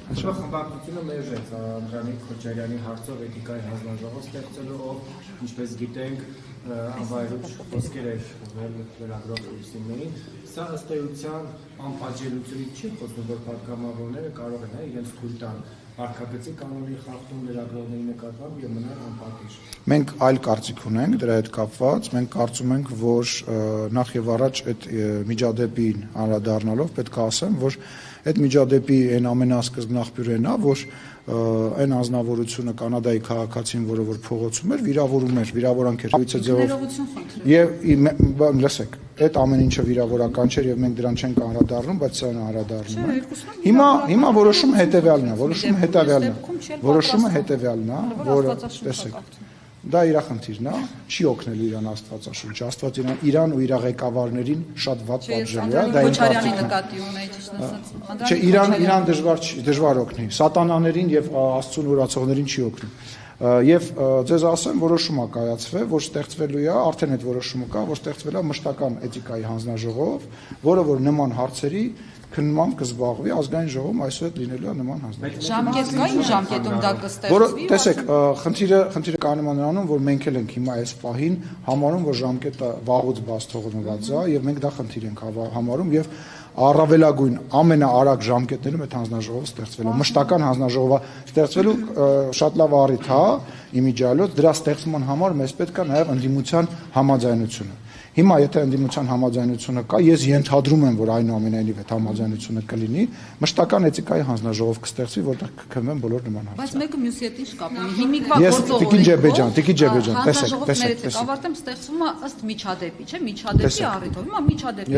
Հաշվա խմբակցությունը մերժեց Անդրանիկ Քոչարյանի հարցով էթիկայի հանձնաժողով ստեղծելու, ով ինչպես գիտենք անվայրուչ խոսքեր էր վերագրող ուսումներին, սա ըստ էության անպատժելիությունից չի խոսում, որ պատգամավորները կարող են իրենց թույլ տան վարքագծի կանոնի խախտում լրագրողների նկատմամբ եւ մնալ անպատիժ։ Մենք այլ կարծիք ունենք դրա հետ կապված, մենք կարծում ենք, որ նախ եւ առաջ այդ միջադեպին անդրադառնալով պետք է ասեմ, որ այդ միջադեպի այն ամենասկզբն աղբյուրն է, որ այն անձնավորությունը կանադայի քաղաքացին, որը որ փողոցում էր, վիրավորում էր, վիրավորանք էր եւ լսեք, այդ ամեն ինչը վիրավորական չէր եւ մենք դրան չենք անդրադառնում, բայց սա անդրադառնում է։ Հիմա որոշումը հետեւյալն է, որը տեսեք, դա իր խնդիրն է, չի օգնելու իրան Աստվածաշունչը, Աստված իրան ու իր ղեկավարներին շատ վատ պատժել է, դա ինքնին նկատի ունեի, ճիշտ ասած։ Չէ, իրան դժվար օգնի, սատանաներին եւ Աստծուն ուրացողներին չի օգնում։ Եվ ձեզ ասեմ, որոշում է կայացվել, որ ստեղծվելու է, արդեն այդ որոշումը կա, որ ստեղծվել է մշտական էթիկայի հանձնաժողով, որը որ նման հարցերի քննմամբ կզբաղվի ազգային ժողովում, այսուհետ լինելու է նման հանձնաժողով։ Ժամկետ կա, ինչ ժամկետում դա կստեղծվի։ Տեսեք, խնդիրը կանում է նրանում, որ մենք էլ ենք հիմա այս պահին համարում, որ ժամկետը վաղուց բաց թողնված է, եւ մենք դա խնդիր ենք համարում եւ առավելագույն ամենաարագ ժամկետներում այդ հանձնաժողովը ստեղծվելու, մշտական հանձնաժողովը ստեղծվելու շատ լավ առիթ է, իմիջիալոց դրա ստեղծման համար մեզ պետք է նաև ընդդիմության համաձայնությունը։ Հիմա եթե ընդդիմության համաձայնությունը կա, ես ենթադրում եմ, որ այնուամենայնիվ այդ համաձայնությունը կլինի, մշտական էթիկայի հանձնաժողով կստեղծվի, որտեղ կքննվեն բոլոր նման հարցեր։ Բայց մեկը մյուսի հետ ինչ կապ ունի։ Հիմիկվա գործողը։ Տիկին Ջեբեջան, տեսեք։ Ավարտեմ ստեղծվում է ըստ միջադեպի, չէ՞, միջադեպի առիթով։ Հիմա միջադեպի։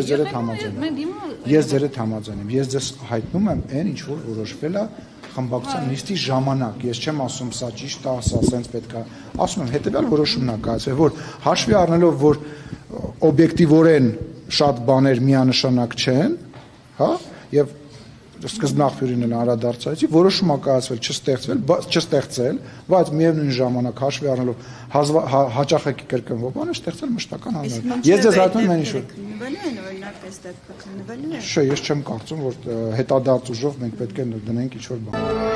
Ես ձեր հետ համաձայն եմ։ Ես ձեզ հայտնում եմ այն, ինչ որ որոշվել է խմբակցության նիստի ժամանակ, ես չեմ ասում սա ճիշտ է, սա սենց պետք է, ասում եմ հետեւյալ որոշումն է կայացել, որ հաշվի առնելով, որ օբյեկտիվորեն շատ բաներ միանշանակ չեն, հա, եւ սկզբնաղբյուրին էլ անդրադարձայեցի, որոշում է կայացվել չստեղծել, բայց միևնույն ժամանակ հաշվի առնելով հաճախակի կրկնվող բանը ստեղծել մշտական հանձնաժողով։ Ես ձեզ հայտնում եմ ինչ որ։ Չէ, ես չեմ կարծում, որ հետադարձ ուժով մենք պետք է դնենք ինչ որ բան։